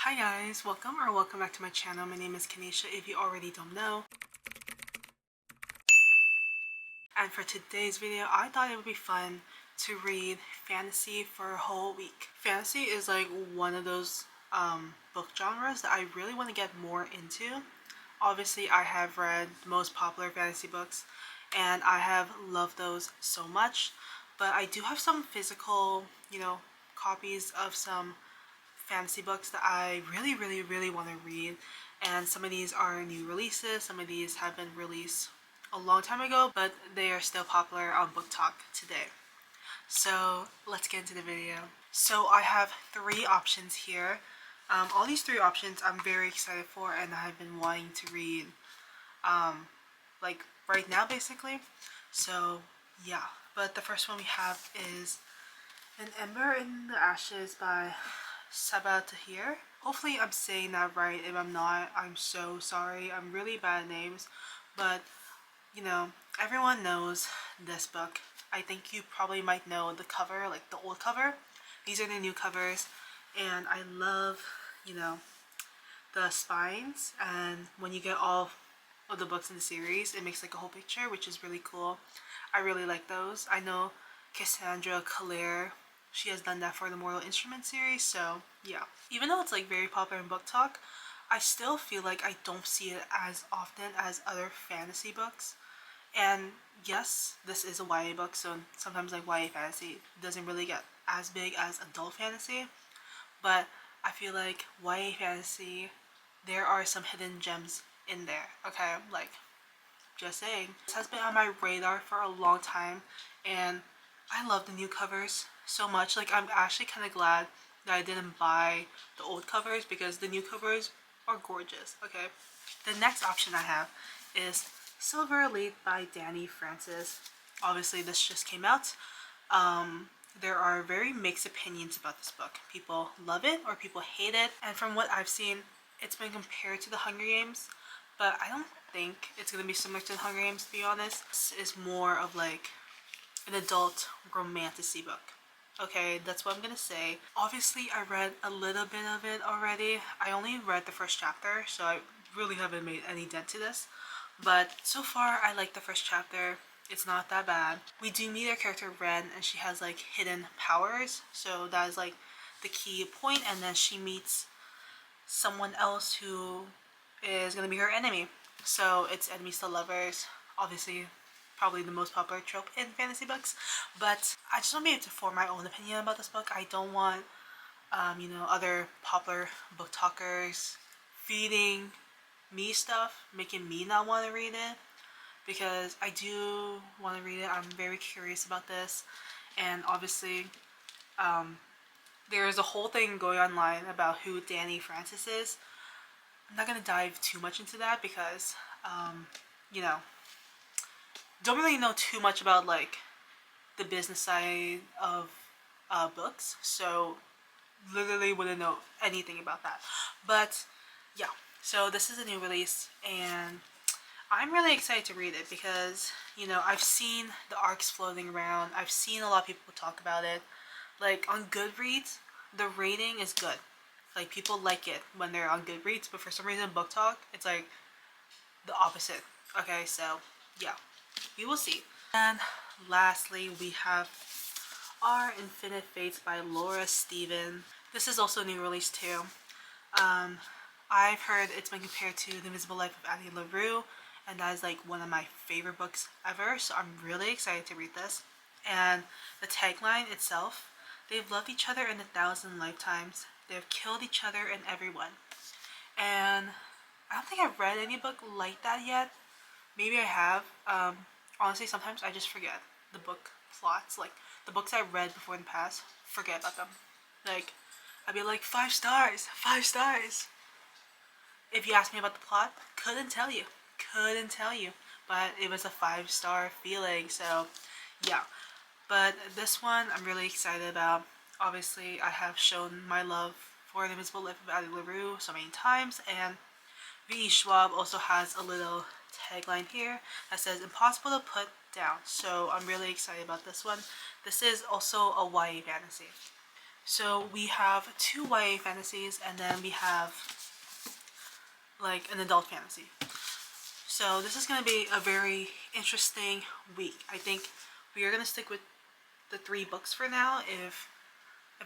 Hi guys, welcome back to my channel. My name is Kanisha if you already don't know. And for today's video, I thought it would be fun to read fantasy for a whole week. Fantasy is like one of those book genres that I really want to get more into. Obviously, I have read the most popular fantasy books and I have loved those so much, but I do have some physical, copies of some fantasy books that I really want to read, and some of these are new releases, some of these have been released a long time ago, but they are still popular on Book Talk today. So let's get into the video. So I have three options here. All these three options I'm very excited for and I've been wanting to read like right now basically. So yeah, but the first one we have is An Ember in the Ashes by Sabaa Tahir. Hopefully I'm saying that right. If I'm not, I'm so sorry. I'm really bad at names. But, everyone knows this book. I think you probably might know the cover, like the old cover. These are the new covers. And I love, the spines. And when you get all of the books in the series, it makes like a whole picture, which is really cool. I really like those. I know Cassandra Clare, she has done that for the Mortal Instruments series, so yeah. Even though it's like very popular in Book Talk, I still feel like I don't see it as often as other fantasy books. And yes, this is a YA book, so sometimes like YA fantasy doesn't really get as big as adult fantasy, but I feel like YA fantasy, there are some hidden gems in there, okay? Like, just saying. This has been on my radar for a long time and I love the new covers so much. Like, I'm actually kind of glad that I didn't buy the old covers because the new covers are gorgeous, okay? The next option I have is Silver Lake by Dani Francis. Obviously, this just came out. There are very mixed opinions about this book. People love it or people hate it. And from what I've seen, it's been compared to The Hunger Games, but I don't think it's going to be similar to The Hunger Games, to be honest. This is more of like an adult romantasy book. Okay, that's what I'm gonna say. Obviously, I read a little bit of it already. I only read the first chapter, so I really haven't made any dent to this. But so far, I like the first chapter. It's not that bad. We do meet our character Ren, and she has like hidden powers, so that is like the key point. And then she meets someone else who is gonna be her enemy. So it's enemies to lovers. Obviously, probably the most popular trope in fantasy books. But I just want to be able to form my own opinion about this book. I don't want, other popular book talkers feeding me stuff, making me not want to read it. Because I do want to read it. I'm very curious about this. And obviously, there's a whole thing going online about who Dani Francis is. I'm not going to dive too much into that because, you know, don't really know too much about like the business side of books, so literally wouldn't know anything about that. But yeah, so this is a new release and I'm really excited to read it because, I've seen the arcs floating around. I've seen a lot of people talk about it. Like on Goodreads, the rating is good. Like people like it when they're on Goodreads, but for some reason Book Talk, it's like the opposite. Okay, so yeah, we will see. And lastly, we have Our Infinite Fates by Laura Steven. This is also a new release too. I've heard it's been compared to The Invisible Life of Addie LaRue, and that is like one of my favorite books ever, so I'm really excited to read this. And the tagline itself, they've loved each other in 1,000 lifetimes. They've killed each other and everyone. And I don't think I've read any book like that yet. Maybe I have. Honestly, sometimes I just forget the book plots. Like, the books I read before in the past, forget about them. Like, I'd be like, 5 stars, 5 stars. If you ask me about the plot, couldn't tell you. Couldn't tell you. But it was a 5-star feeling, so yeah. But this one I'm really excited about. Obviously, I have shown my love for The Invisible Life of Addie LaRue so many times, and V.E. Schwab also has a little tagline here that says impossible to put down. So I'm really excited about this one. This is also a YA fantasy. So we have 2 YA fantasies, and then we have like an adult fantasy. So this is going to be a very interesting week. I think we are going to stick with the 3 books for now. If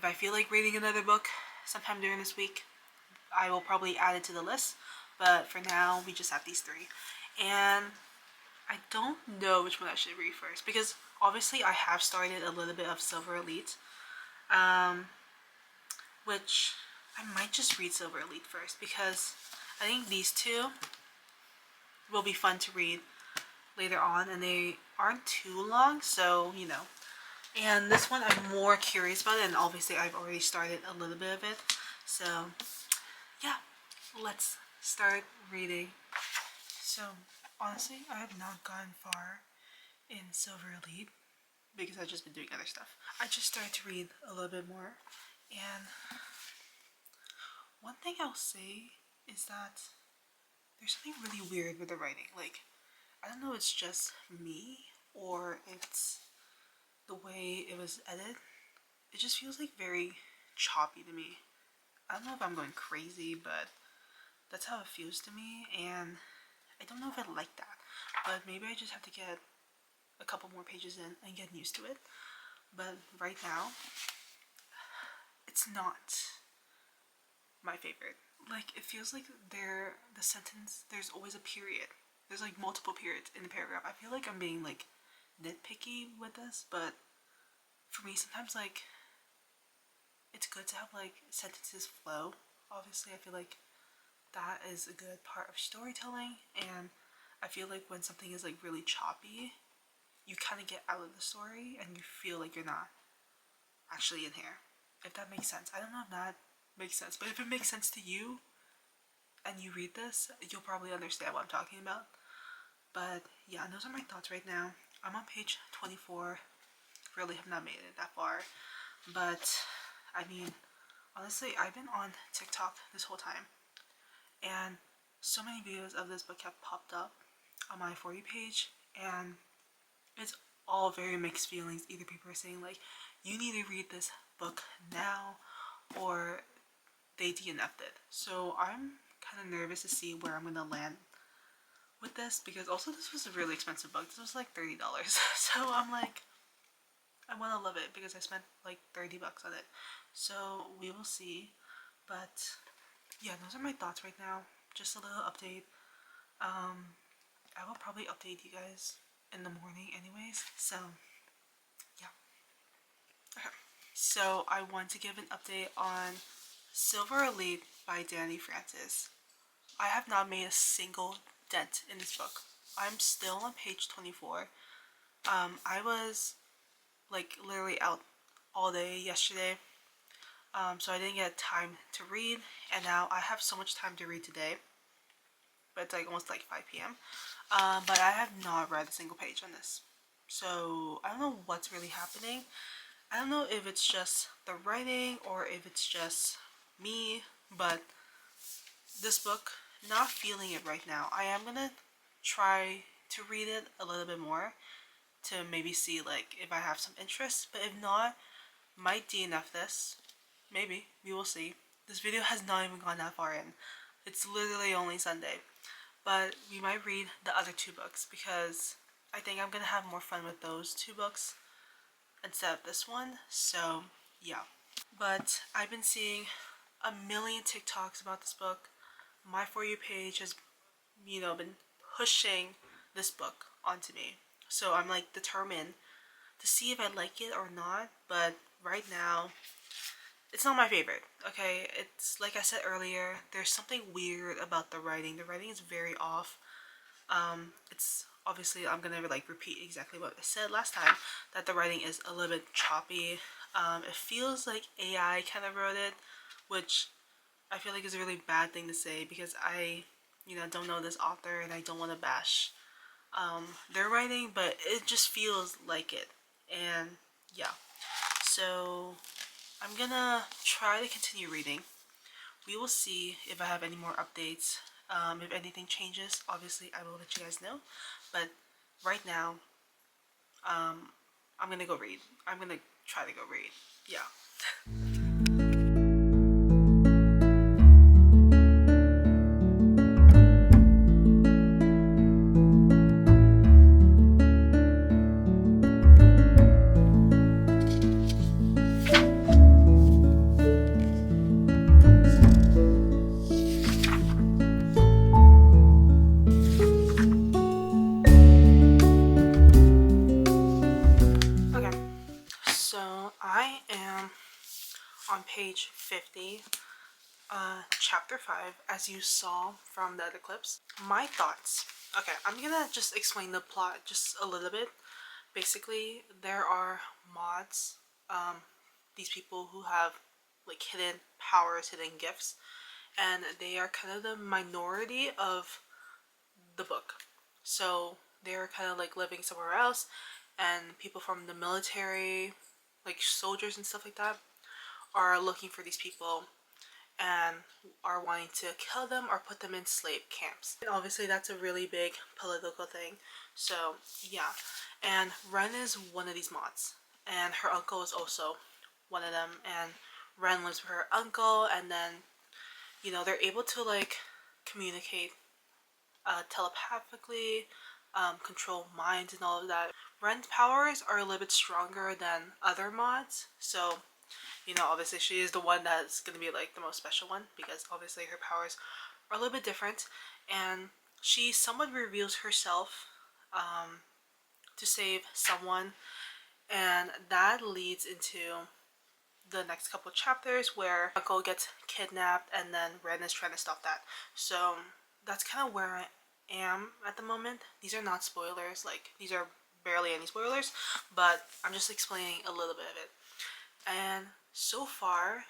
I feel like reading another book sometime during this week, I will probably add it to the list. But for now, we just have these 3. And I don't know which one I should read first, because obviously I have started a little bit of Silver Elite, which I might just read Silver Elite first, because I think these 2 will be fun to read later on, and they aren't too long, so you know. And this one I'm more curious about it, and obviously I've already started a little bit of it, so yeah, let's start reading. So honestly, I have not gone far in Silver Elite because I've just been doing other stuff. I just started to read a little bit more, and one thing I'll say is that there's something really weird with the writing. Like, I don't know if it's just me or it's the way it was edited. It just feels like very choppy to me. I don't know if I'm going crazy, but that's how it feels to me, and I don't know if I like that. But maybe I just have to get a couple more pages in and get used to it. But right now, it's not my favorite. Like, it feels like the sentence, there's always a period. There's like multiple periods in the paragraph. I feel like I'm being like nitpicky with this, but for me sometimes like it's good to have like sentences flow. Obviously I feel like that is a good part of storytelling, and I feel like when something is like really choppy, you kind of get out of the story and you feel like you're not actually in here, if that makes sense. I don't know if that makes sense, but if it makes sense to you and you read this, you'll probably understand what I'm talking about. But yeah, those are my thoughts right now. I'm on page 24. Really have not made it that far, but I mean, honestly, I've been on TikTok this whole time, and so many videos of this book have popped up on my For You page, and it's all very mixed feelings. Either people are saying like, you need to read this book now, or they DNF'd it. So I'm kind of nervous to see where I'm gonna land with this, because also this was a really expensive book. This was like $30. So I'm like, I want to love it because I spent like $30 on it. So we will see. But yeah, those are my thoughts right now. Just a little update. I will probably update you guys in the morning anyways. So yeah. Okay. So I want to give an update on Silver Elite by Danny Francis. I have not made a single dent in this book. I'm still on page 24. I was like literally out all day yesterday, so I didn't get time to read, and now I have so much time to read today, but it's like almost like 5 p.m. But I have not read a single page on this, so I don't know what's really happening. I don't know if it's just the writing or if it's just me, but this book, not feeling it right now. I am gonna try to read it a little bit more to maybe see like if I have some interest, but if not, might DNF this. Maybe. We will see. This video has not even gone that far in. It's literally only Sunday. But we might read the other 2 books because I think I'm gonna have more fun with those 2 books instead of this one. So yeah. But I've been seeing a million TikToks about this book. My For You page has, been pushing this book onto me. So I'm like determined to see if I like it or not. But right now, it's not my favorite. Okay, it's like I said earlier, there's something weird about the writing. The writing is very off. It's obviously, I'm gonna like repeat exactly what I said last time, that the writing is a little bit choppy. It feels like AI kind of wrote it, which I feel like is a really bad thing to say because I, don't know this author and I don't want to bash their writing, but it just feels like it. And yeah, so I'm gonna try to continue reading. We will see if I have any more updates. If anything changes, obviously I will let you guys know. But right now, I'm gonna go read. I'm gonna try to go read. Yeah. chapter 5, as you saw from the other clips. My thoughts. Okay, I'm gonna just explain the plot just a little bit. Basically, there are mods, these people who have like hidden powers, hidden gifts, and they are kind of the minority of the book. So they're kind of like living somewhere else, and people from the military, like soldiers and stuff like that, are looking for these people and are wanting to kill them or put them in slave camps. And obviously that's a really big political thing. So yeah, and Ren is one of these mods, and her uncle is also one of them, and Ren lives with her uncle, and then they're able to like communicate telepathically, control minds and all of that. Ren's powers are a little bit stronger than other mods, so obviously she is the one that's going to be like the most special one, because obviously her powers are a little bit different, and she somewhat reveals herself to save someone, and that leads into the next couple chapters where Uncle gets kidnapped, and then Ren is trying to stop that. So that's kind of where I am at the moment. These are not spoilers, like these are barely any spoilers, but I'm just explaining a little bit of it. And so far,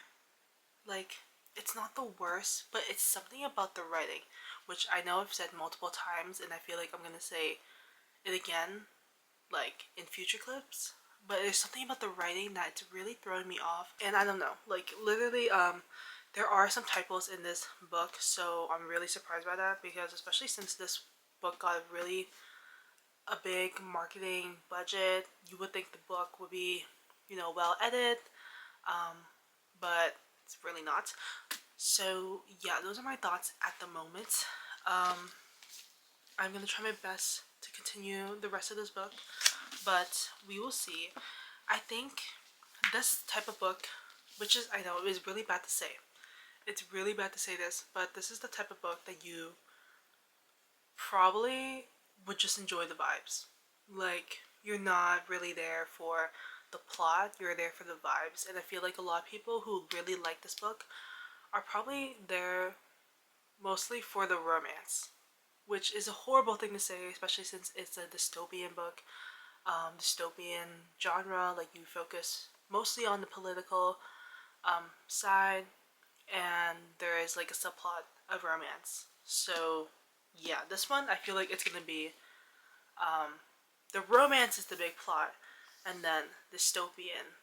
like, it's not the worst, but it's something about the writing, which I know I've said multiple times, and I feel like I'm gonna say it again, like in future clips. But there's something about the writing that's really throwing me off, and I don't know, like literally, there are some typos in this book, so I'm really surprised by that, because especially since this book got really a big marketing budget, you would think the book would be, well edited, but it's really not. So yeah, those are my thoughts at the moment. I'm gonna try my best to continue the rest of this book, but we will see. I think this type of book, which is, I know, is really bad to say. It's really bad to say this, but this is the type of book that you probably would just enjoy the vibes. Like, you're not really there for the plot, you're there for the vibes. And I feel like a lot of people who really like this book are probably there mostly for the romance, which is a horrible thing to say, especially since it's a dystopian book. Dystopian genre, like you focus mostly on the political side, and there is like a subplot of romance. So yeah, this one I feel like it's gonna be the romance is the big plot, and then dystopian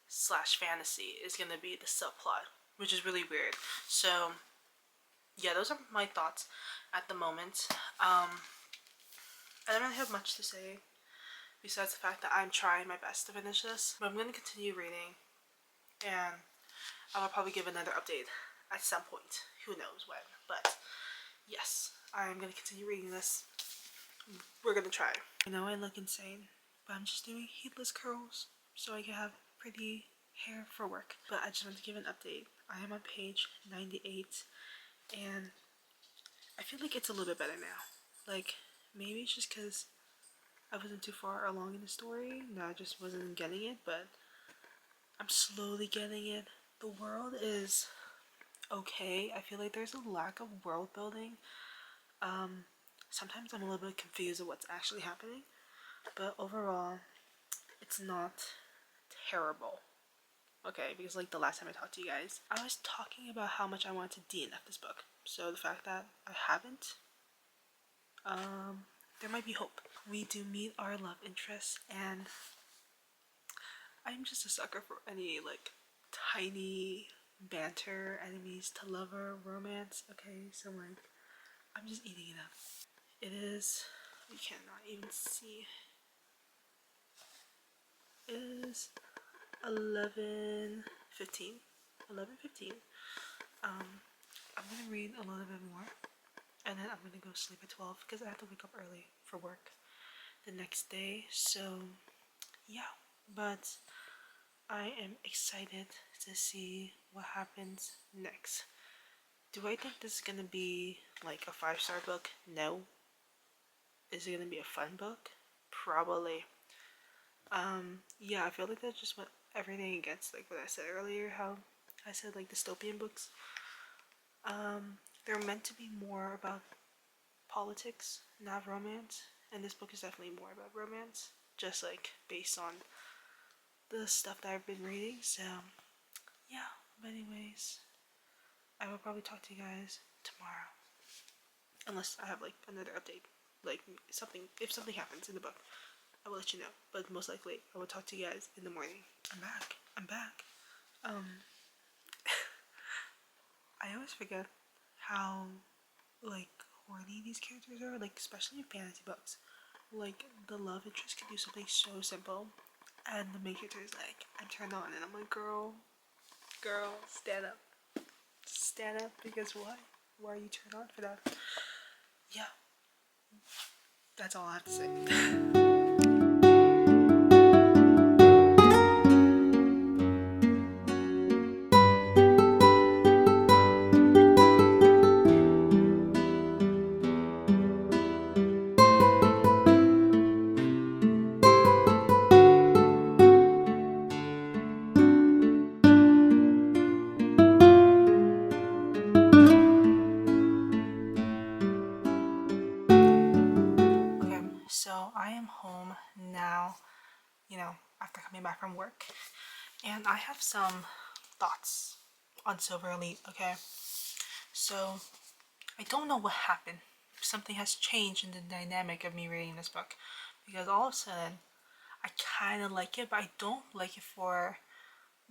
slash fantasy is gonna be the subplot, which is really weird. So yeah, those are my thoughts at the moment. I don't really have much to say besides the fact that I'm trying my best to finish this, but I'm going to continue reading, and I will probably give another update at some point. Who knows when, but yes, I'm going to continue reading this. We're going to try. I know I look insane, but I'm just doing heatless curls so I can have pretty hair for work. But I just want to give an update. I am on page 98, and I feel like it's a little bit better now. Like, maybe it's just because I wasn't too far along in the story. No, I just wasn't getting it, but I'm slowly getting it. The world is okay. I feel like there's a lack of world building. Sometimes I'm a little bit confused of what's actually happening, but overall, it's not terrible. Okay, because like the last time I talked to you guys, I was talking about how much I wanted to DNF this book. So the fact that I haven't, there might be hope. We do meet our love interest, and I'm just a sucker for any like tiny banter, enemies to lover romance. Okay, so like I'm just eating it up. It is, you cannot even see. It is 11:15. 11:15. I'm gonna read a little bit more, and then I'm gonna go sleep at 12 because I have to wake up early for work the next day. So yeah, but I am excited to see what happens next. Do I think this is gonna be like a 5-star book? No. Is it gonna be a fun book? Probably. Yeah, I feel like that's just what everything against, like what I said earlier, how I said like dystopian books They're meant to be more about politics, not romance, and this book is definitely more about romance, just like based on the stuff that I've been reading. So yeah, but anyways, I will probably talk to you guys tomorrow, unless I have like another update, like something, if something happens in the book, I will let you know. But most likely, I will talk to you guys in the morning. I'm back. I'm back. I always forget how like horny these characters are, like especially in fantasy books. Like the love interest can do something so simple, and the main character is like, I'm turned on, and I'm like, girl, stand up, because why? Why are you turned on for that? Yeah, that's all I have to say. Okay, so I am home now, after coming back from work, and I have some thoughts on Silver Elite, okay? So, I don't know what happened. Something has changed in the dynamic of me reading this book, because all of a sudden, I kind of like it, but I don't like it for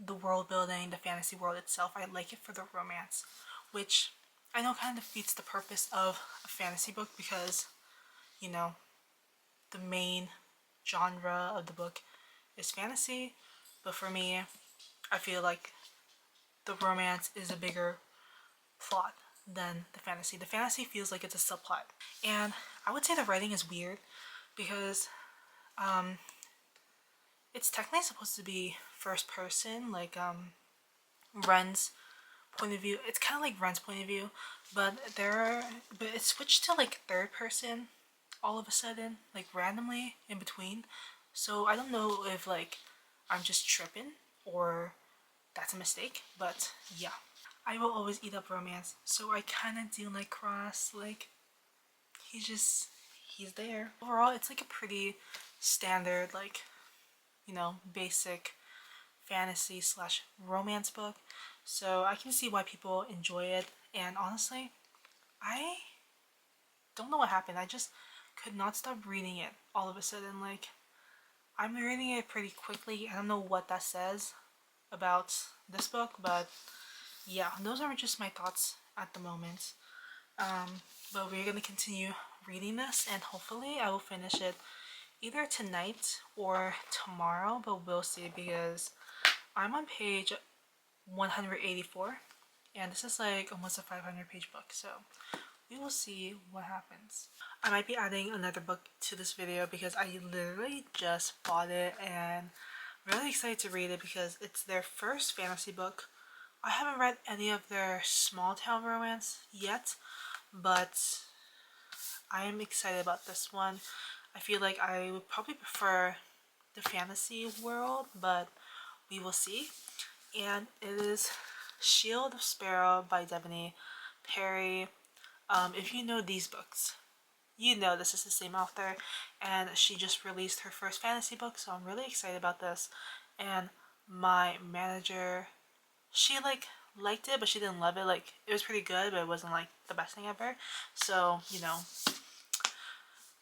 the world building, the fantasy world itself. I like it for the romance, which I know kind of defeats the purpose of a fantasy book, because, you know, the main genre of the book is fantasy, but for me, I feel like the romance is a bigger plot than the fantasy. The fantasy feels like it's a subplot, and I would say the writing is weird, because it's technically supposed to be first person, like Ren's point of view. It's kind of like Ren's point of view, but it switched to like third person all of a sudden, like randomly in between. So I don't know if like I'm just tripping or that's a mistake, but yeah. I will always eat up romance, so I kind of do like Cross. Like he's there. Overall, it's like a pretty standard, like, basic fantasy slash romance book. So I can see why people enjoy it. And honestly, I don't know what happened. I just could not stop reading it all of a sudden. Like, I'm reading it pretty quickly. I don't know what that says about this book, but yeah, those are just my thoughts at the moment. But we're gonna continue reading this, and hopefully I will finish it either tonight or tomorrow, but we'll see, because I'm on page 184, and this is like almost a 500-page book, so we will see what happens. I might be adding another book to this video because I literally just bought it, and I'm really excited to read it because it's their first fantasy book. I haven't read any of their small town romance yet, but I am excited about this one. I feel like I would probably prefer the fantasy world, but we will see. And it is Shield of Sparrow by Devoney Perry. If you know these books, you know this is the same author, and she just released her first fantasy book, so I'm really excited about this. And my manager, she liked it, but she didn't love it. Like, it was pretty good, but it wasn't like the best thing ever. So,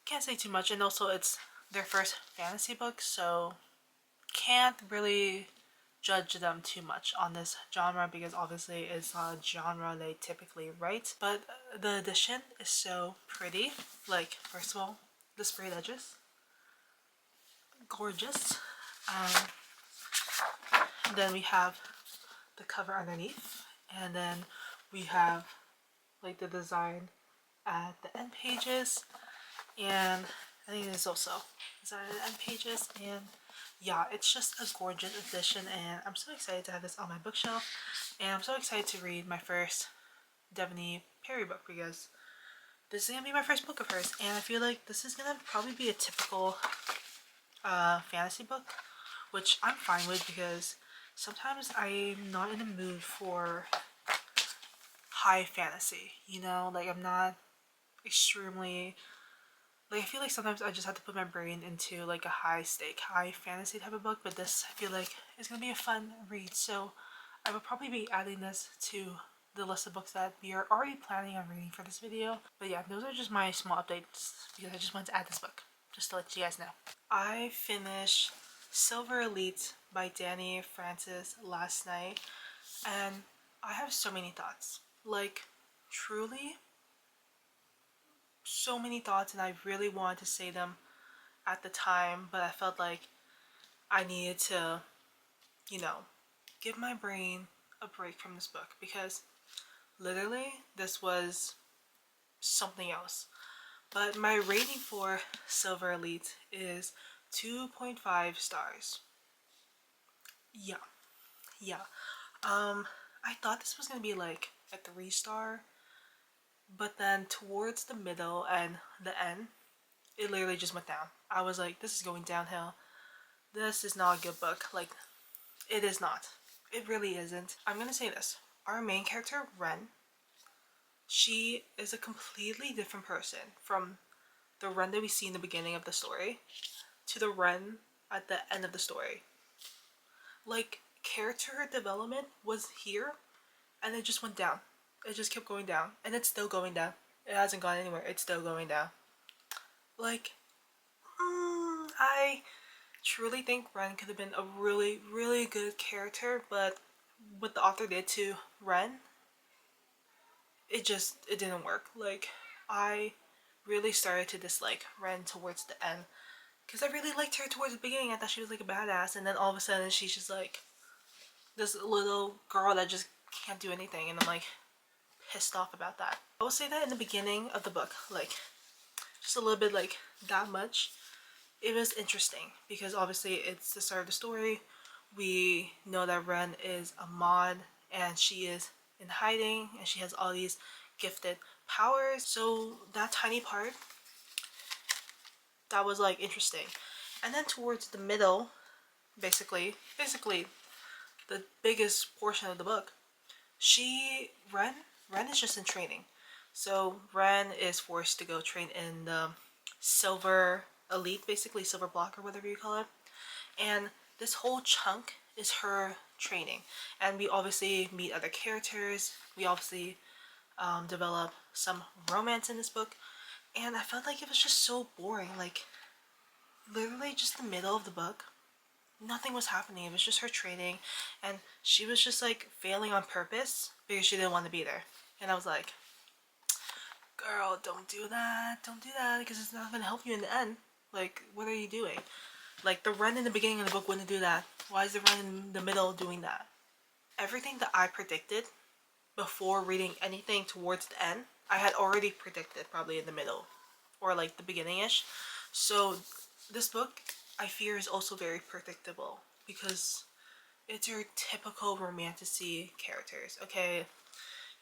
can't say too much. And also, it's their first fantasy book, so can't really judge them too much on this genre, because obviously it's not a genre they typically write. But the edition is so pretty. Like, first of all, the sprayed edges, gorgeous. Then we have the cover underneath, and then we have like the design at the end pages, and I think there's also design at the end pages. And yeah, it's just a gorgeous edition, and I'm so excited to have this on my bookshelf, and I'm so excited to read my first Devoney Perry book, because this is gonna be my first book of hers, and I feel like this is gonna probably be a typical fantasy book, which I'm fine with, because sometimes I'm not in the mood for high fantasy, you know? Like, I'm not extremely, like, I feel like sometimes I just have to put my brain into like a high stake, high fantasy type of book, but this I feel like is gonna be a fun read. So I will probably be adding this to the list of books that we are already planning on reading for this video. But yeah, those are just my small updates because I just wanted to add this book just to let you guys know. I finished Silver Elite by Danny Francis last night, and I have so many thoughts. Like, truly, so many thoughts, and I really wanted to say them at the time, but I felt like I needed to, you know, give my brain a break from this book because literally this was something else. But my rating for Silver Elite is 2.5 stars. Yeah, yeah. I thought this was gonna be like a 3-star, but then towards the middle and the end, it literally just went down. I was like, this is going downhill. This is not a good book. Like, it is not. It really isn't. I'm gonna say this. Our main character, Ren, she is a completely different person from the Ren that we see in the beginning of the story to the Ren at the end of the story. Like, character development was here and it just went down. It just kept going down. And it's still going down. It hasn't gone anywhere. It's still going down. Like, I truly think Ren could have been a really, really good character, but what the author did to Ren, it didn't work. Like, I really started to dislike Ren towards the end because I really liked her towards the beginning. I thought she was like a badass, and then all of a sudden she's just like this little girl that just can't do anything, and I'm like pissed off about that. I will say that in the beginning of the book, like just a little bit, like that much, it was interesting because obviously it's the start of the story. We know that Ren is a mod and she is in hiding and she has all these gifted powers. So that tiny part, that was like interesting. And then towards the middle, basically the biggest portion of the book, Ren is just in training. So Ren is forced to go train in the Silver Elite, basically Silver Block or whatever you call it. And this whole chunk is her training. And we obviously meet other characters. We obviously develop some romance in this book. And I felt like it was just so boring. Like, literally just the middle of the book, nothing was happening. It was just her training. And she was just like failing on purpose because she didn't want to be there. And I was like, girl, don't do that. Don't do that because it's not going to help you in the end. Like, what are you doing? Like, the Ren in the beginning of the book wouldn't do that. Why is the Ren in the middle doing that? Everything that I predicted before reading anything towards the end, I had already predicted probably in the middle or like the beginning-ish. So this book, I fear, is also very predictable because it's your typical romantasy characters. Okay,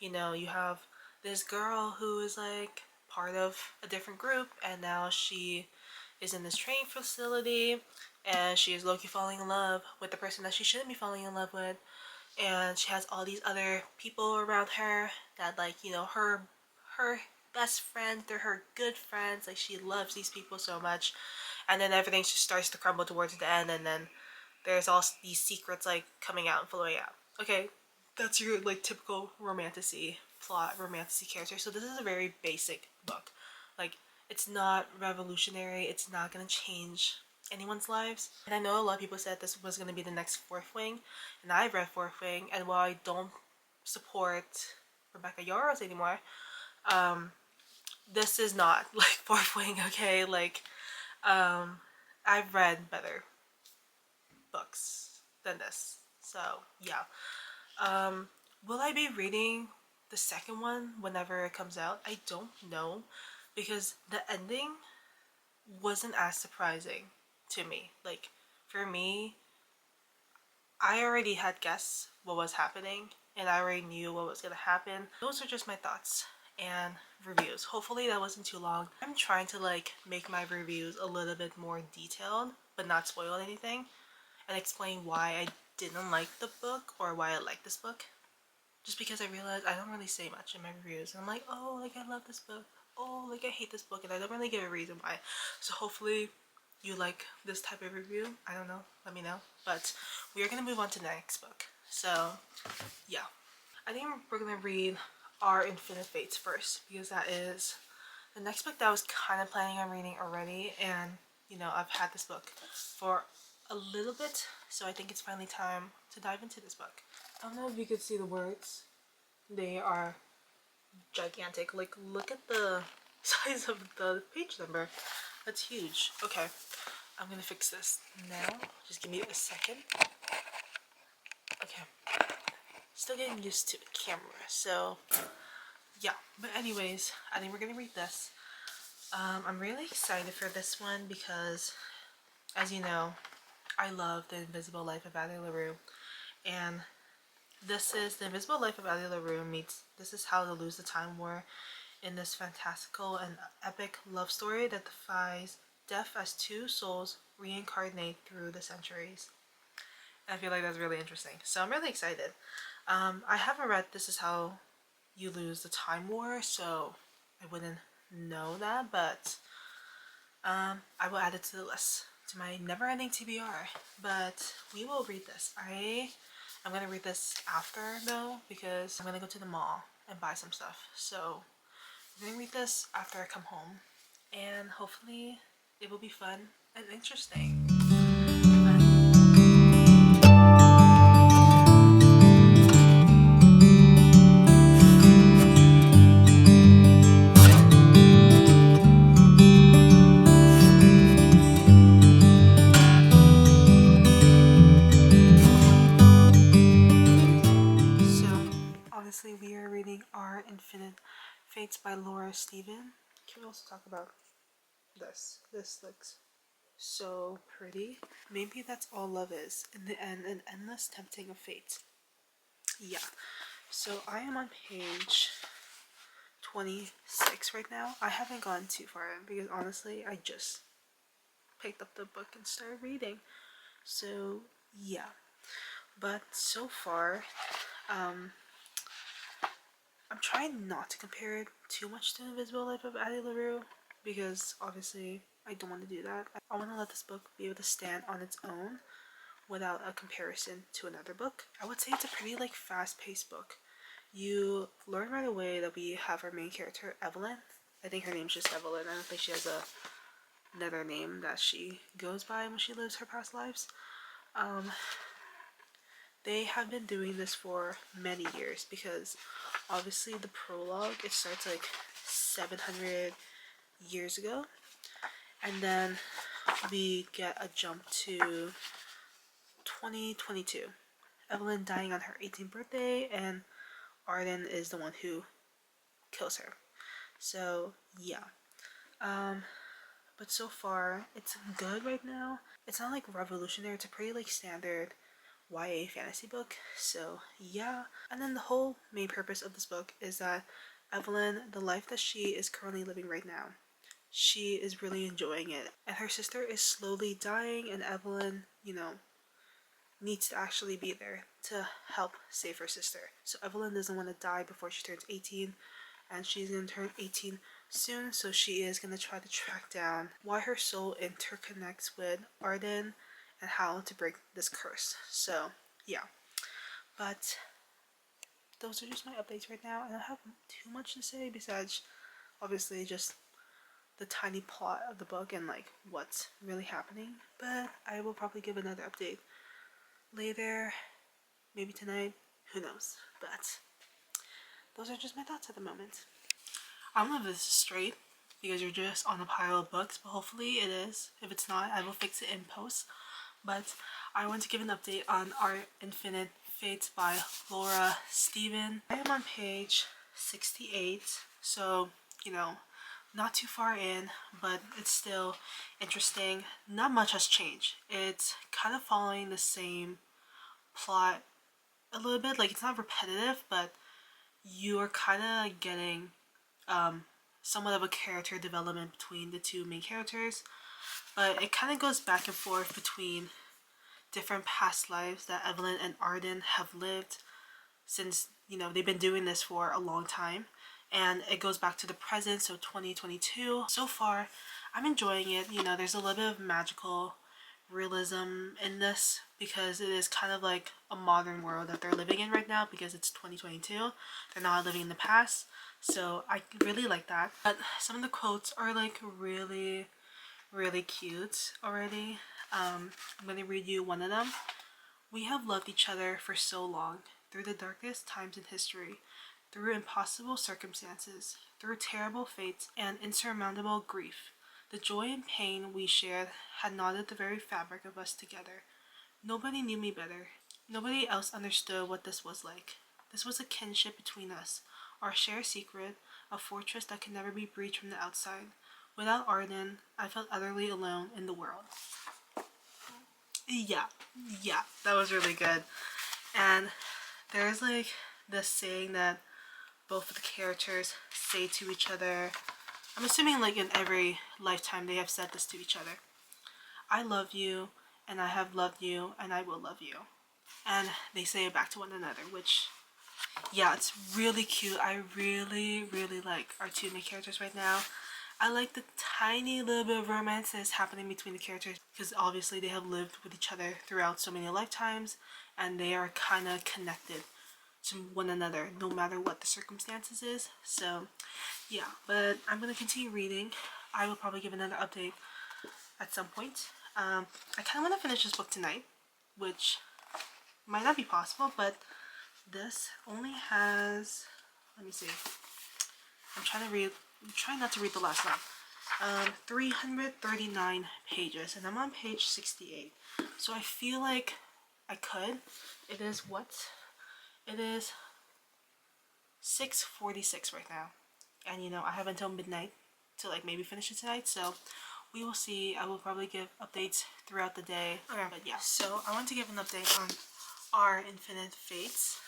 you know, you have this girl who is like part of a different group and now she is in this training facility and she is low-key falling in love with the person that she shouldn't be falling in love with, and she has all these other people around her that, like, you know, her best friends, they're her good friends, like she loves these people so much, and then everything just starts to crumble towards the end, and then there's all these secrets like coming out and flowing out. Okay, that's your like typical romantasy plot, romantasy character. So this is a very basic book. Like, it's not revolutionary. It's not gonna change anyone's lives. And I know a lot of people said this was gonna be the next Fourth Wing, and I've read Fourth Wing, and while I don't support Rebecca Yarros anymore, this is not like Fourth Wing. Okay, like I've read better books than this. So yeah. Will I be reading the second one whenever it comes out? I don't know because the ending wasn't as surprising to me. Like, for me, I already had guessed what was happening and I already knew what was gonna happen. Those are just my thoughts and reviews. Hopefully that wasn't too long. I'm trying to like make my reviews a little bit more detailed but not spoil anything and explain why I didn't like the book or why I like this book. just because I realized I don't really say much in my reviews, and I'm like, oh, like I love this book, oh, like I hate this book, and I don't really give a reason why. So hopefully you like this type of review. I don't know, let me know. But we are gonna move on to the next book. So yeah, I think we're gonna read Our Infinite Fates first, because that is the next book that I was kind of planning on reading already, and you know, I've had this book for a little bit, so I think it's finally time to dive into this book. I don't know if you could see the words. They are gigantic. Like, look at the size of the page number. That's huge. Okay, I'm gonna fix this now. Just give me a second. Okay, still getting used to the camera, so yeah. But anyways, I think we're gonna read this. I'm really excited for this one because, as you know, I love The Invisible Life of Addie LaRue, and this is The Invisible Life of Addie LaRue meets This Is How to Lose the Time War, in this fantastical and epic love story that defies death as two souls reincarnate through the centuries. I feel like that's really interesting, so I'm really excited. I haven't read This Is How You Lose the Time War, so I wouldn't know that, but I will add it to the list, to my never-ending TBR. But we will read this. I'm gonna read this after though, because I'm gonna go to the mall and buy some stuff. So I'm gonna read this after I come home, and hopefully it will be fun and interesting. Obviously, we are reading Our Infinite Fates by Laura Steven. Can we also talk about this? This looks so pretty. Maybe that's all love is. In the end, an endless tempting of fate. Yeah. So I am on page 26 right now. I haven't gone too far in because honestly, I just picked up the book and started reading. So yeah. But so far, I'm trying not to compare it too much to The Invisible Life of Addie LaRue, because obviously I don't want to do that. I want to let this book be able to stand on its own without a comparison to another book. I would say it's a pretty like fast-paced book. You learn right away that we have our main character, Evelyn. I think her name's just Evelyn. I don't think she has another name that she goes by when she lives her past lives. They have been doing this for many years, because obviously the prologue, it starts like 700 years ago, and then we get a jump to 2022. Evelyn dying on her 18th birthday, and Arden is the one who kills her. So yeah, but so far it's good right now. It's not like revolutionary, it's a pretty like standard YA fantasy book. So yeah, and then the whole main purpose of this book is that Evelyn, the life that she is currently living right now, she is really enjoying it, and her sister is slowly dying, and Evelyn, you know, needs to actually be there to help save her sister. So Evelyn doesn't want to die before she turns 18, and she's going to turn 18 soon, so she is going to try to track down why her soul interconnects with Arden and how to break this curse. So yeah, but those are just my updates right now. I don't have too much to say besides obviously just the tiny plot of the book and like what's really happening, but I will probably give another update later, maybe tonight, who knows. But those are just my thoughts at the moment. I don't know if this is straight because you're just on a pile of books, but hopefully it is. If it's not, I will fix it in post. But I want to give an update on Our Infinite Fates by Laura Steven. I am on page 68, so you know, not too far in, but it's still interesting. Not much has changed. It's kind of following the same plot a little bit. Like, it's not repetitive, but you are kind of getting somewhat of a character development between the two main characters, but it kind of goes back and forth between different past lives that Evelyn and Arden have lived. since, you know, they've been doing this for a long time, and it goes back to the present, so 2022. So far, I'm enjoying it. You know, there's a little bit of magical realism in this because it is kind of like a modern world that they're living in right now because it's 2022. They're not living in the past. So I really like that. But some of the quotes are like really, really cute already. I'm going to read you one of them. We have loved each other for so long, through the darkest times in history, through impossible circumstances, through terrible fates and insurmountable grief. The joy and pain we shared had knotted the very fabric of us together. Nobody knew me better. Nobody else understood what this was like. This was a kinship between us, our shared secret, a fortress that could never be breached from the outside. Without Arden, I felt utterly alone in the world. Yeah, that was really good. And there's like this saying that both of the characters say to each other. I'm assuming like in every lifetime they have said this to each other. I love you, and I have loved you, and I will love you. And they say it back to one another, which, yeah, it's really cute. I really, really like our two main characters right now. I like the tiny little bit of romance that is happening between the characters because obviously they have lived with each other throughout so many lifetimes, and they are kind of connected to one another no matter what the circumstances is. So yeah, but I'm gonna continue reading. I will probably give another update at some point. I kind of want to finish this book tonight, which might not be possible, but this only has, let me see, I'm trying not to read the last one. 339 pages, and I'm on page 68. So I feel like I could. It is 6:46 right now, and you know I have until midnight to like maybe finish it tonight. So we will see. I will probably give updates throughout the day. Okay, but yeah. So I want to give an update on our Infinite Fates.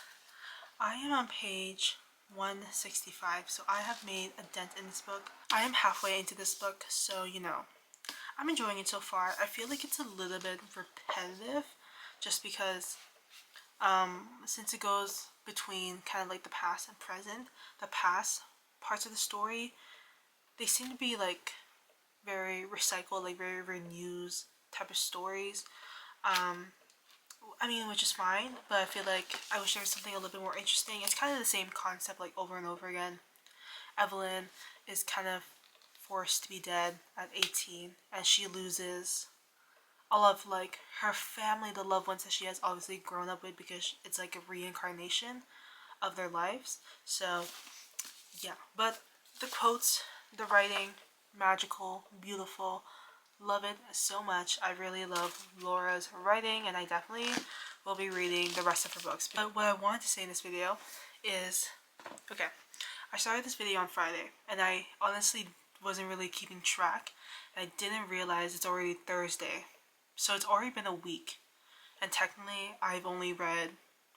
I am on page 165, so I have made a dent in this book. I am halfway into this book, so you know, I'm enjoying it so far. I feel like it's a little bit repetitive, just because since it goes between kind of like the past and present, the past parts of the story, they seem to be like very recycled, like very, very news type of stories. I mean, which is fine, but I feel like I wish there was something a little bit more interesting. It's kind of the same concept, like over and over again. Evelyn is kind of forced to be dead at 18, and she loses all of like her family, the loved ones that she has obviously grown up with, because it's like a reincarnation of their lives. So yeah, but the quotes, the writing, magical, beautiful. Love it so much. I really love Laura's writing, and I definitely will be reading the rest of her books. But what I wanted to say in this video is, okay, I started this video on Friday, and I honestly wasn't really keeping track, and I didn't realize it's already Thursday. So it's already been a week, and technically I've only read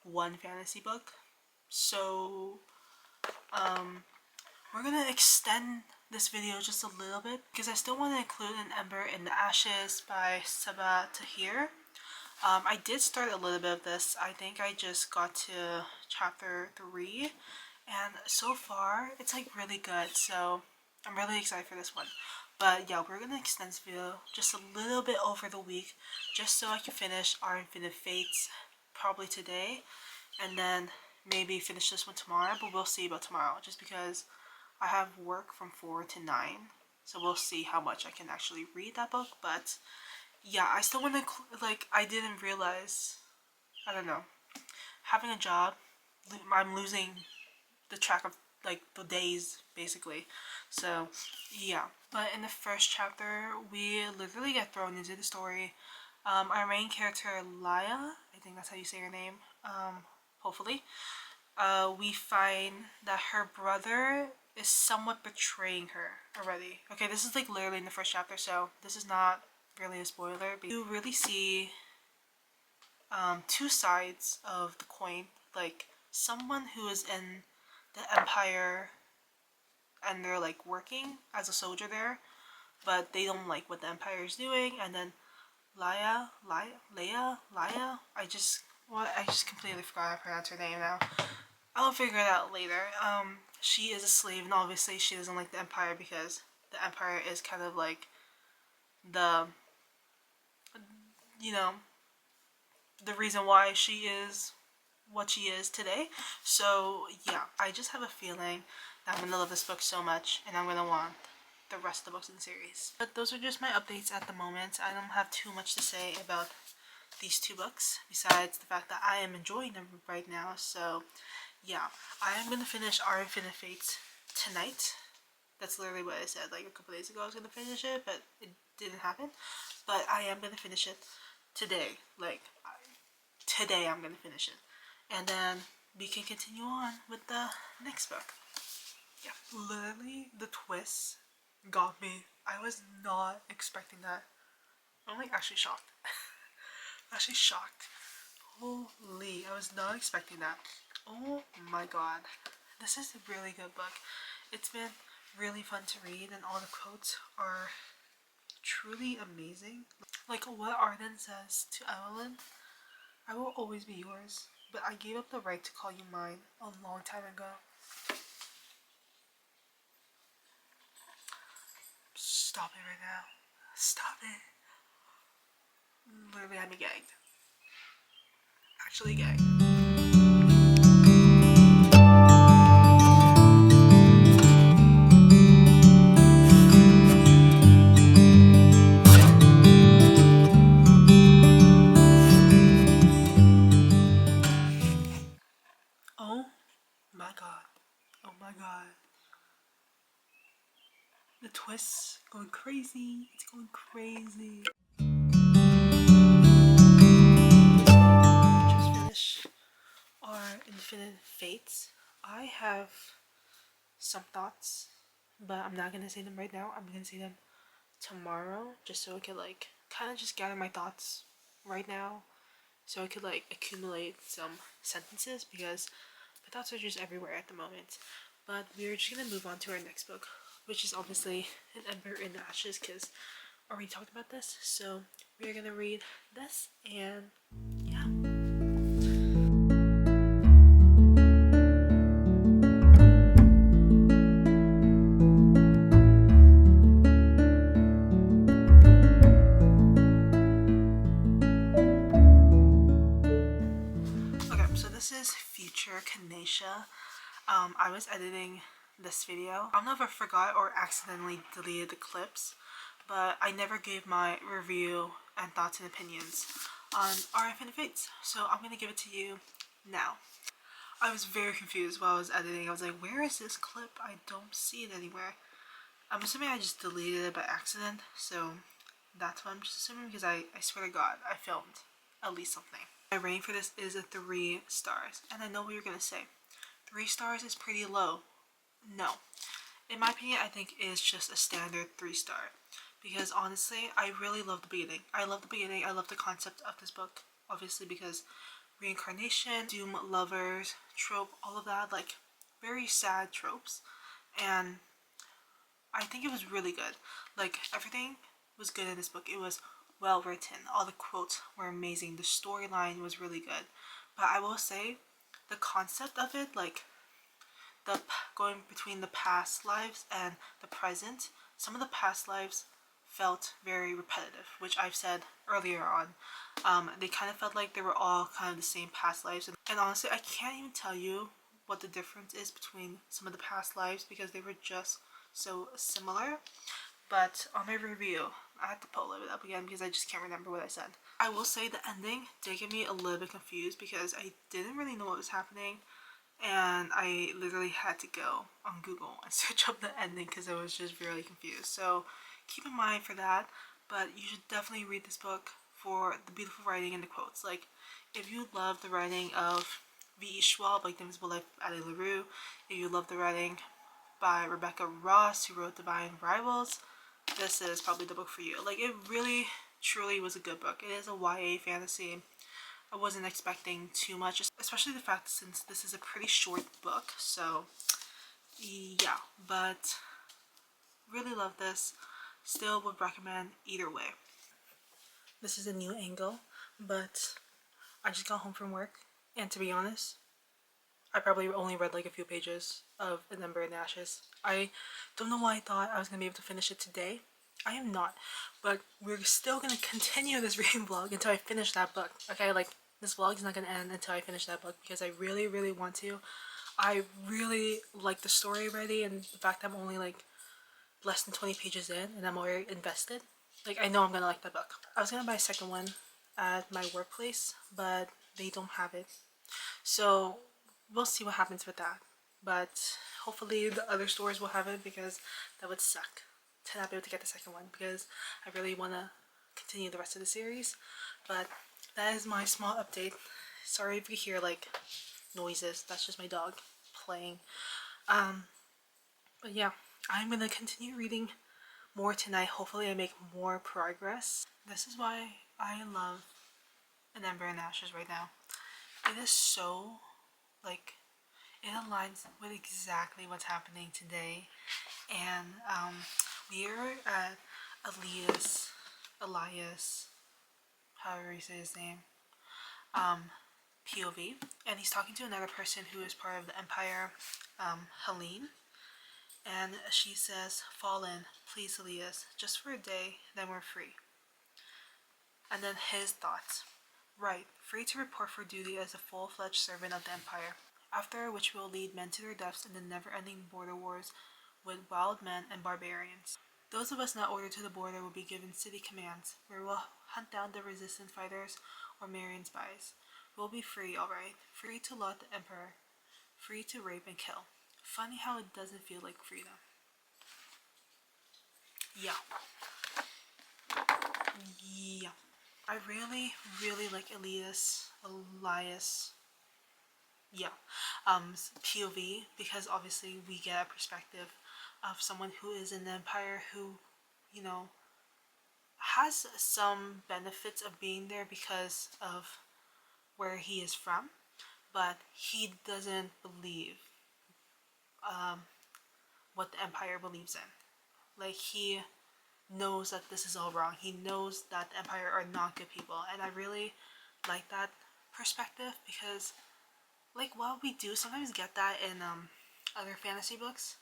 one fantasy book. So we're gonna extend this video just a little bit because I still want to include An Ember in the Ashes by Sabaa Tahir. I did start a little bit of this. I think I just got to chapter 3, and so far it's like really good, so I'm really excited for this one. But yeah, we're gonna extend this video just a little bit over the week just so I can finish our Infinite Fates probably today, and then maybe finish this one tomorrow, but we'll see about tomorrow just because I have work from 4 to 9, so we'll see how much I can actually read that book. But yeah, I still want to, like, I didn't realize, I don't know, having a job, I'm losing the track of, like, the days, basically. So yeah, but in the first chapter, we literally get thrown into the story. Our main character, Laya, I think that's how you say her name, hopefully, we find that her brother is somewhat betraying her already. Okay, this is like literally in the first chapter, so this is not really a spoiler, but you really see two sides of the coin. Like someone who is in the Empire and they're like working as a soldier there, but they don't like what the Empire is doing, and then Leia, I just completely forgot how to pronounce her name now. I'll figure it out later. She is a slave, and obviously she doesn't like the Empire because the Empire is kind of like the, you know, the reason why she is what she is today. So yeah, I just have a feeling that I'm gonna love this book so much, and I'm gonna want the rest of the books in the series. But those are just my updates at the moment. I don't have too much to say about these two books besides the fact that I am enjoying them right now. So yeah, I am gonna finish Our Infinite Fates tonight. That's literally what I said like a couple days ago. I was gonna finish it, but it didn't happen. But I am gonna finish it today. Like today, I'm gonna finish it, and then we can continue on with the next book. Yeah, literally the twist got me. I was not expecting that. I'm like actually shocked. Actually shocked. Holy, I was not expecting that. Oh my god. This is a really good book. It's been really fun to read, and all the quotes are truly amazing. Like what Arden says to Evelyn, I will always be yours, but I gave up the right to call you mine a long time ago. Stop it right now. Stop it. Literally had me gagged. Actually gagged. Oh my god. Oh my god. The twist's going crazy. It's going crazy. Just finished Our Infinite Fates. I have some thoughts, but I'm not gonna say them right now. I'm gonna say them tomorrow, just so I could like kind of just gather my thoughts right now, so I could like accumulate some sentences because my thoughts are just everywhere at the moment. But we're just gonna move on to our next book, which is obviously An Ember in Ashes, because I already talked about this. So we're gonna read this, and yeah. Okay, so this is Future Kanesha. I was editing this video. I don't know if I forgot or accidentally deleted the clips, but I never gave my review and thoughts and opinions on Our Infinite Fates, so I'm gonna give it to you now. I was very confused while I was editing. I was like, where is this clip? I don't see it anywhere. I'm assuming I just deleted it by accident, so that's what I'm just assuming, because I swear to God, I filmed at least something. My rating for this is a 3 stars, and I know what you're gonna say. 3 stars is pretty low. No. In my opinion, I think it's just a standard 3 star. Because honestly, I really love the beginning. I love the beginning. I love the concept of this book. Obviously, because reincarnation, doom lovers, trope, all of that, like very sad tropes. And I think it was really good. Like everything was good in this book. It was well written. All the quotes were amazing. The storyline was really good. But I will say, the concept of it, like the going between the past lives and the present, some of the past lives felt very repetitive, which I've said earlier on. They kind of felt like they were all kind of the same past lives, and honestly, I can't even tell you what the difference is between some of the past lives because they were just so similar. But on my review, I had to pull it up again because I just can't remember what I said. I will say the ending did get me a little bit confused because I didn't really know what was happening, and I literally had to go on Google and search up the ending because I was just really confused. So keep in mind for that, but you should definitely read this book for the beautiful writing and the quotes. Like, if you love the writing of V.E. Schwab, like The Invisible Life of Addie LaRue, if you love the writing by Rebecca Ross, who wrote Divine Rivals, this is probably the book for you. Like, it really, truly was a good book. It is a YA fantasy. I wasn't expecting too much, especially the fact since this is a pretty short book. So yeah, but really love this. Still would recommend either way. This is a new angle, but I just got home from work, and to be honest, I probably only read like a few pages of An Ember in Ashes. I don't know why I thought I was gonna be able to finish it today. I am not, but we're still gonna continue this reading vlog until I finish that book. Okay, like this vlog is not gonna end until I finish that book because I really, really want to. I really like the story already, and the fact that I'm only like less than 20 pages in and I'm already invested. Like, I know I'm gonna like that book. I was gonna buy a second one at my workplace, but they don't have it. So we'll see what happens with that. But hopefully the other stores will have it, because that would suck to not be able to get the second one, because I really want to continue the rest of the series. But that is my small update. Sorry if you hear like noises. That's just my dog playing. But yeah, I'm gonna continue reading more tonight. Hopefully I make more progress. This is why I love An Ember in Ashes right now. It is so, like, it aligns with exactly what's happening today. And we're at Elias, however you say his name, POV, and he's talking to another person who is part of the Empire, Helene. And she says, "Fall in, please, Elias, just for a day, then we're free." And then his thoughts. "Right, free to report for duty as a full-fledged servant of the Empire, after which we will lead men to their deaths in the never-ending border wars with wild men and barbarians. Those of us not ordered to the border will be given city commands, where we'll hunt down the resistance fighters or Marian spies. We'll be free, alright, free to laud the Emperor, free to rape and kill. Funny how it doesn't feel like freedom." Yeah. Yeah. I really, really like Elias, yeah, POV, because obviously we get a perspective of someone who is in the Empire who, you know, has some benefits of being there because of where he is from, but he doesn't believe what the Empire believes in. Like, he knows that this is all wrong. He knows that the Empire are not good people, and I really like that perspective, because like while we do sometimes get that in other fantasy books,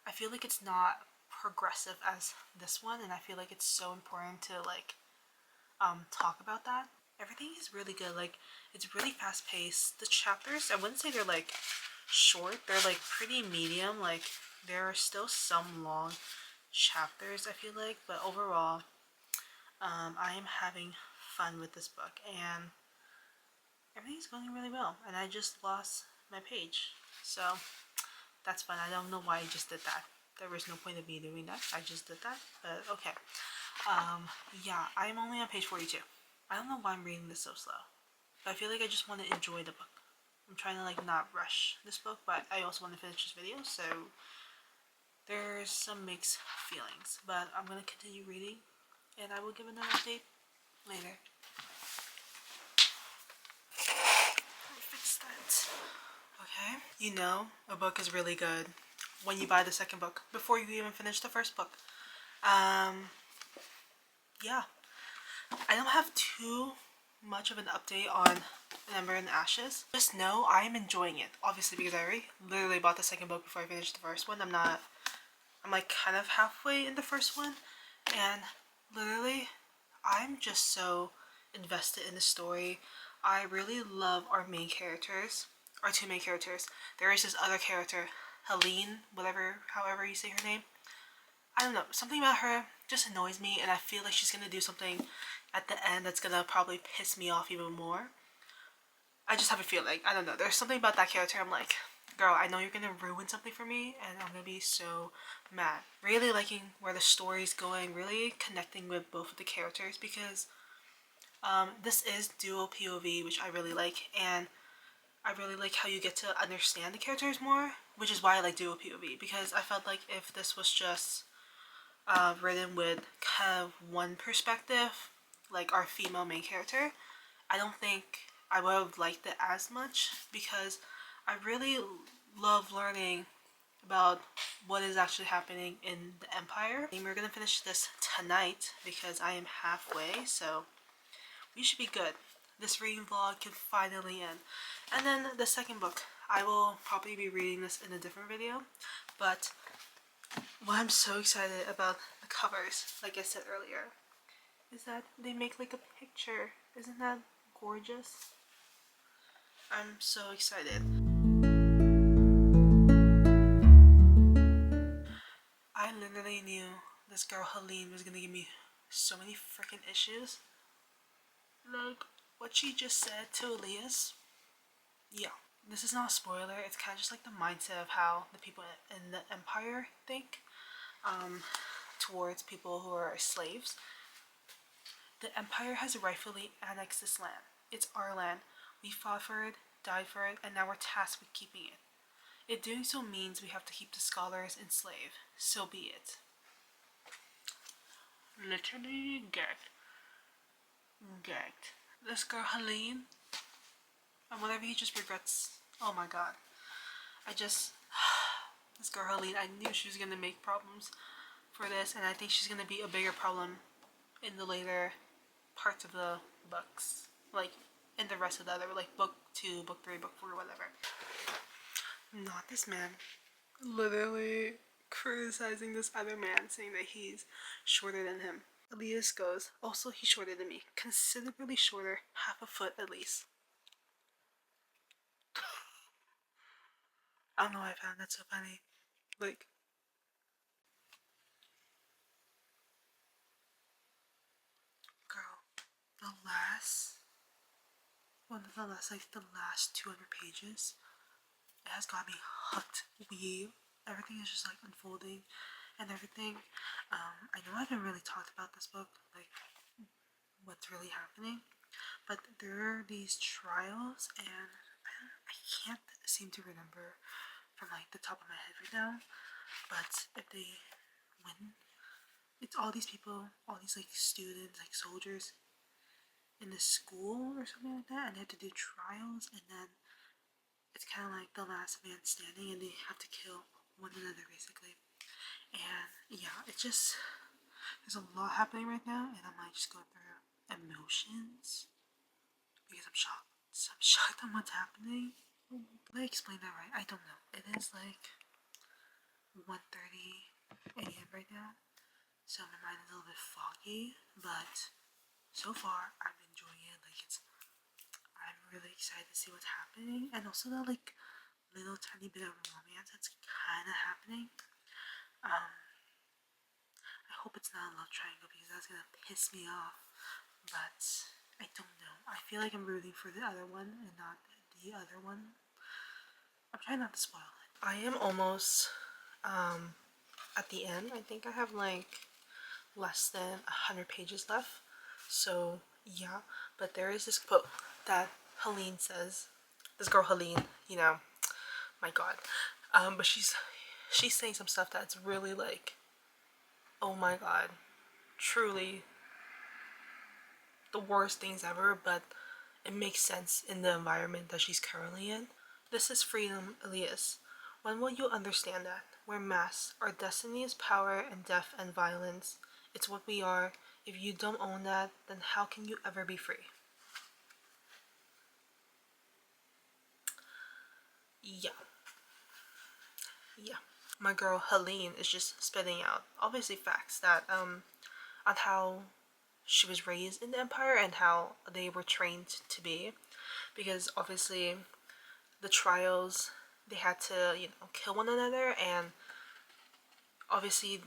I feel like it's not progressive as this one, and I feel like it's so important to like talk about that. Everything is really good. Like, it's really fast paced. The chapters, I wouldn't say they're like short, they're like pretty medium. Like, there are still some long chapters, I feel like, but overall I am having fun with this book, and everything's going really well. And I just lost my page, so that's fun. I don't know why I just did that. There was no point of me doing that. I just did that, but okay. Yeah, I'm only on page 42. I don't know why I'm reading this so slow, but I feel like I just want to enjoy the book. I'm trying to like not rush this book, but I also want to finish this video, so there's some mixed feelings. But I'm gonna continue reading, and I will give another update later. Fix that. Okay. You know a book is really good when you buy the second book before you even finish the first book. Yeah. I don't have too much of an update on An Ember in Ashes. Just know I'm enjoying it. Obviously, because I already literally bought the second book before I finished the first one. I'm like kind of halfway in the first one, and literally I'm just so invested in the story. I really love our main characters, our two main characters. There is this other character, Helene, whatever, however you say her name. I don't know, something about her just annoys me, and I feel like she's gonna do something at the end that's gonna probably piss me off even more. I just have a feeling. I don't know. There's something about that character. I'm like, girl, I know you're gonna ruin something for me, and I'm gonna be so mad. Really liking where the story's going, really connecting with both of the characters, because this is dual POV, which I really like, and I really like how you get to understand the characters more, which is why I like dual POV, because I felt like if this was just written with kind of one perspective, like our female main character, I don't think I would have liked it as much, because I really love learning about what is actually happening in the Empire. And we're gonna finish this tonight because I am halfway, so we should be good. This reading vlog can finally end. And then the second book, I will probably be reading this in a different video, but what I'm so excited about the covers, like I said earlier, is that they make like a picture. Isn't that gorgeous? I'm so excited. I literally knew this girl Helene was gonna give me so many freaking issues. Like what she just said to Elias. Yeah. This is not a spoiler, it's kind of just like the mindset of how the people in the Empire think towards people who are slaves. The Empire has rightfully annexed this land. It's our land. We fought for it, died for it, and now we're tasked with keeping it. If doing so means we have to keep the scholars enslaved, so be it. Literally gagged. Gagged. This girl Helene, and whatever he just regrets. Oh my god. This girl Helene, I knew she was gonna make problems for this, and I think she's gonna be a bigger problem in the later parts of the books. Like, in the rest of the other, like book 2, book 3, book 4, whatever. Not this man. Literally criticizing this other man, saying that he's shorter than him. Elias goes, also he's shorter than me. Considerably shorter, half a foot at least. I don't know why I found that so funny. Like, girl, the last 200 pages, it has got me hooked. Everything is just like unfolding and everything. I know I haven't really talked about this book, like what's really happening, but there are these trials, and I can't seem to remember from like the top of my head right now, but if they win, it's all these people, all these like students, like soldiers in the school or something like that, and they have to do trials, and then it's kind of like the last man standing, and they have to kill one another basically. And yeah, it's just, there's a lot happening right now, and I'm like just going through emotions because I'm shocked. So I'm shocked on what's happening. Did I explain that right? I don't know. It is like 1:30 a.m. right now, so my mind is a little bit foggy, but so far I'm enjoying it. Like, I'm really excited to see what's happening, and also the like little tiny bit of romance that's kind of happening. I hope it's not a love triangle because that's gonna piss me off, but I don't know. I feel like I'm rooting for the other one and not the other one. I'm trying not to spoil it. I am almost at the end. I think I have like less than 100 pages left, so yeah. But there is this quote that Helene says, this girl Helene, you know, my god, but she's saying some stuff that's really like, oh my god, truly the worst things ever, but it makes sense in the environment that she's currently in. This is freedom, Elias. When will you understand that? We're mass. Our destiny is power and death and violence. It's what we are. If you don't own that, then how can you ever be free? Yeah. My girl Helene is just spitting out obviously facts that on how she was raised in the Empire and how they were trained to be, because obviously the trials, they had to, you know, kill one another, and obviously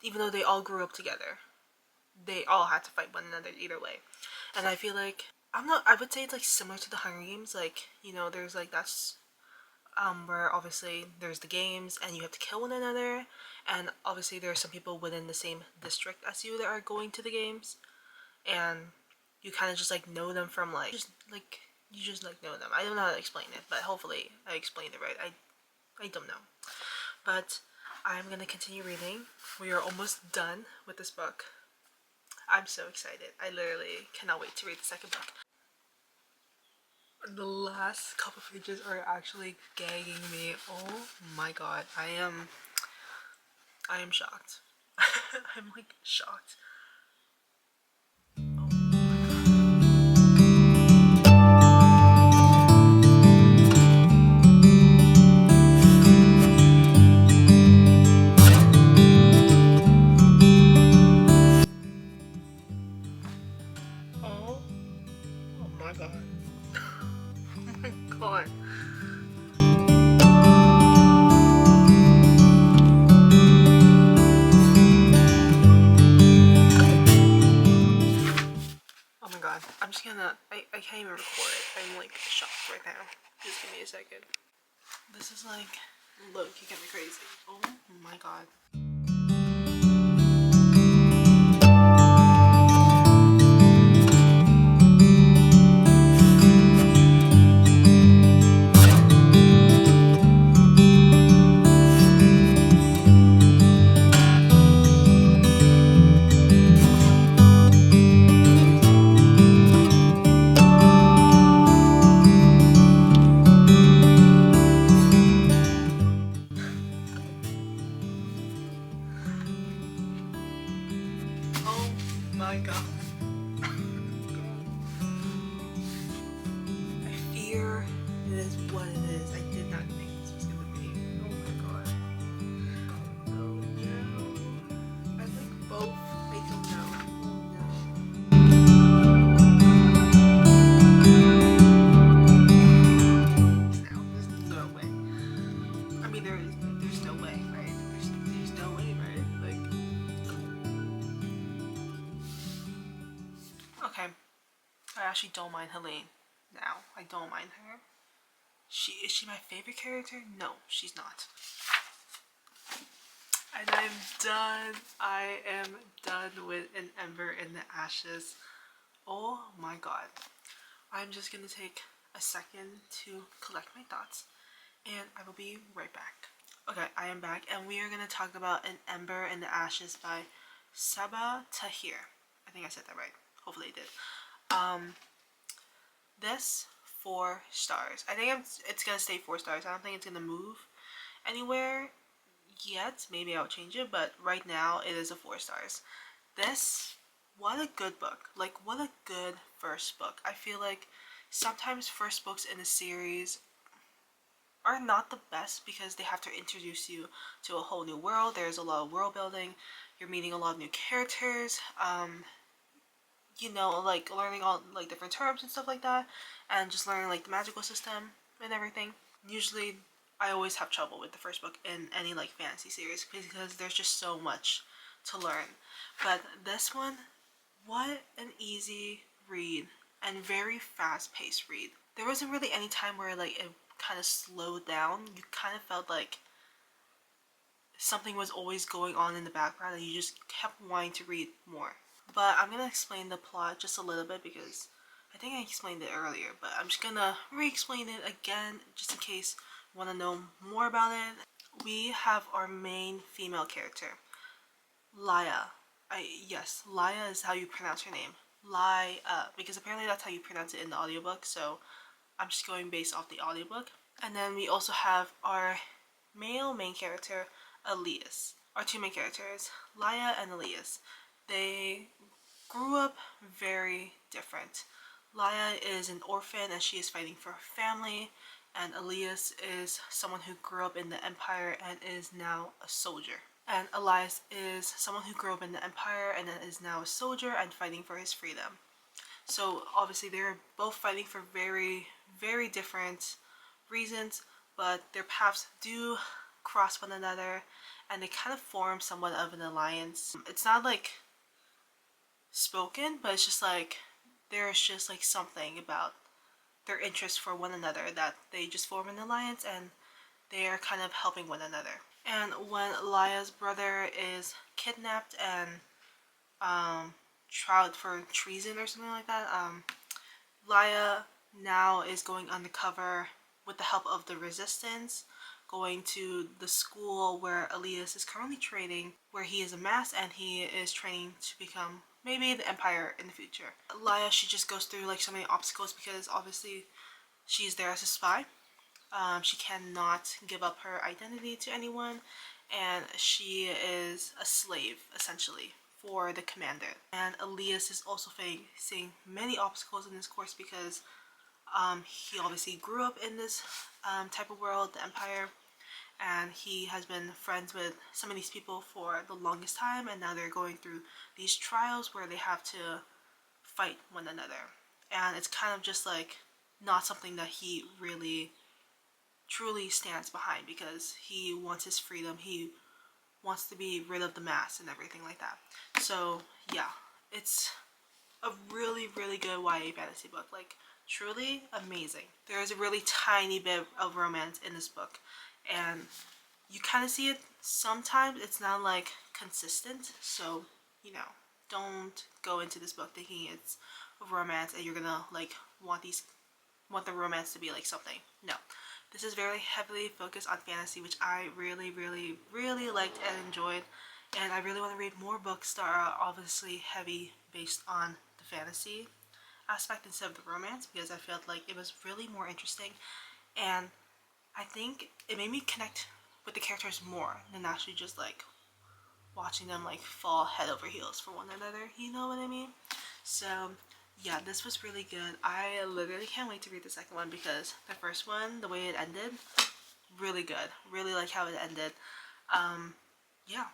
even though they all grew up together, they all had to fight one another either way. And I feel like, I would say it's like similar to the Hunger Games, like, you know, there's like that's where obviously there's the games and you have to kill one another, and obviously there are some people within the same district as you that are going to the games, and you kind of just like know them from like, you just like know them. I don't know how to explain it, but hopefully I explained it right. I don't know, but I'm gonna continue reading. We are almost done with this book. I'm so excited. I literally cannot wait to read the second book. The last couple pages are actually gagging me. Oh my god, I am shocked. I'm like shocked. even record it. I'm like shocked right now. Just give me a second. This is like, look, you get me crazy. Oh my god. Oh my god. I fear it is what it is. I did not think this was gonna be. Oh my god. Oh no. I think both make them no. Oh no. There's no way. I mean, there's no way, right? There's no way, right? Like, okay. I actually don't mind Helene now. I don't mind her. Is she my favorite character? No, she's not. And I'm done. I am done with An Ember in the Ashes. Oh my god. I'm just gonna take a second to collect my thoughts and I will be right back. Okay, I am back and we are gonna talk about An Ember in the Ashes by Sabaa Tahir. I think I said that right. Hopefully I did. This 4 stars. I think it's gonna stay 4 stars. I don't think it's gonna move anywhere yet. Maybe I'll change it, but right now it is a 4 stars. This, what a good book. Like, what a good first book. I feel like sometimes first books in a series are not the best because they have to introduce you to a whole new world. There's a lot of world building. You're meeting a lot of new characters. You know, like learning all like different terms and stuff like that, and just learning like the magical system and everything. Usually I always have trouble with the first book in any like fantasy series because there's just so much to learn. But this one, what an easy read and very fast-paced read. There wasn't really any time where like it kind of slowed down. You kind of felt like something was always going on in the background and you just kept wanting to read more. But I'm gonna explain the plot just a little bit because I think I explained it earlier, but I'm just gonna re-explain it again just in case you want to know more about it. We have our main female character, Laya. Yes, Laya is how you pronounce her name. Laya, because apparently that's how you pronounce it in the audiobook, so I'm just going based off the audiobook. And then we also have our male main character, Elias. Our 2 main characters, Laya and Elias. They grew up very different. Laya is an orphan and she is fighting for her family, and Elias is someone who grew up in the Empire and is now a soldier. And Elias is someone who grew up in the Empire and is now a soldier and fighting for his freedom. So obviously they're both fighting for very, very different reasons, but their paths do cross one another and they kind of form somewhat of an alliance. It's not like spoken, but it's just like there's just like something about their interest for one another that they just form an alliance and they are kind of helping one another. And when Laya's brother is kidnapped and tried for treason or something like that, Laya now is going undercover with the help of the resistance, going to the school where Elias is currently training, where he is a mask and he is training to become maybe the Empire in the future. Laya, she just goes through like so many obstacles because obviously she's there as a spy. She cannot give up her identity to anyone, and she is a slave essentially for the commander. And Elias is also facing many obstacles in this course because he obviously grew up in this type of world, the Empire, and he has been friends with some of these people for the longest time, and now they're going through these trials where they have to fight one another. And it's kind of just like not something that he really truly stands behind because he wants his freedom, he wants to be rid of the mask and everything like that. So yeah, it's a really, really good YA fantasy book. Like, truly amazing. There is a really tiny bit of romance in this book, and you kind of see it sometimes. It's not like consistent, so you know, don't go into this book thinking it's romance and you're gonna like want the romance to be like something. No, this is very heavily focused on fantasy, which I really, really, really liked and enjoyed. And I really want to read more books that are obviously heavy based on the fantasy aspect instead of the romance, because I felt like it was really more interesting. And I think it made me connect with the characters more than actually just like watching them like fall head over heels for one another. You know what I mean? So yeah, this was really good. I literally can't wait to read the second one because the first one, the way it ended, really good. Really like how it ended. Yeah,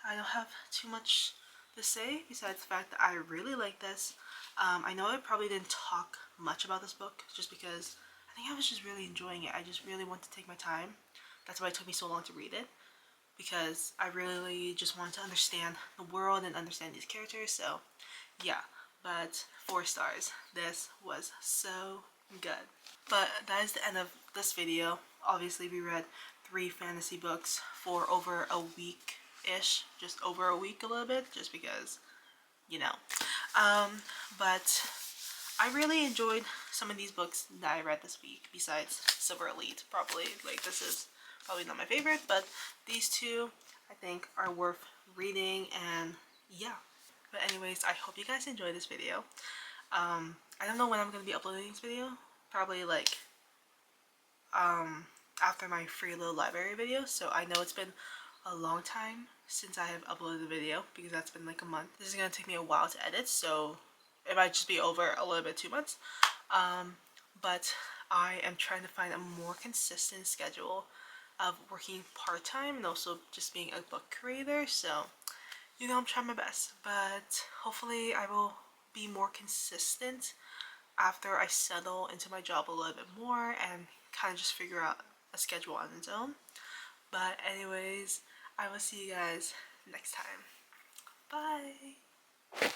I don't have too much to say besides the fact that I really like this. I know I probably didn't talk much about this book just because I think I was just really enjoying it. I just really want to take my time. That's why it took me so long to read it, because I really just wanted to understand the world and understand these characters. So yeah, but 4 stars. This was so good. But that is the end of this video. Obviously we read 3 fantasy books for over a week-ish, just over a week a little bit, just because, you know. But I really enjoyed some of these books that I read this week, besides Silver Elite. Probably, like, this is probably not my favorite, but these 2 I think are worth reading, and yeah. But anyways, I hope you guys enjoyed this video. I don't know when I'm going to be uploading this video. Probably like after my free little library video. So I know it's been a long time since I have uploaded a video, because that's been like a month. This is going to take me a while to edit, so it might just be over a little bit 2 months. But I am trying to find a more consistent schedule of working part-time and also just being a book creator. So you know, I'm trying my best, but hopefully I will be more consistent after I settle into my job a little bit more and kind of just figure out a schedule on its own. But anyways, I will see you guys next time. Bye!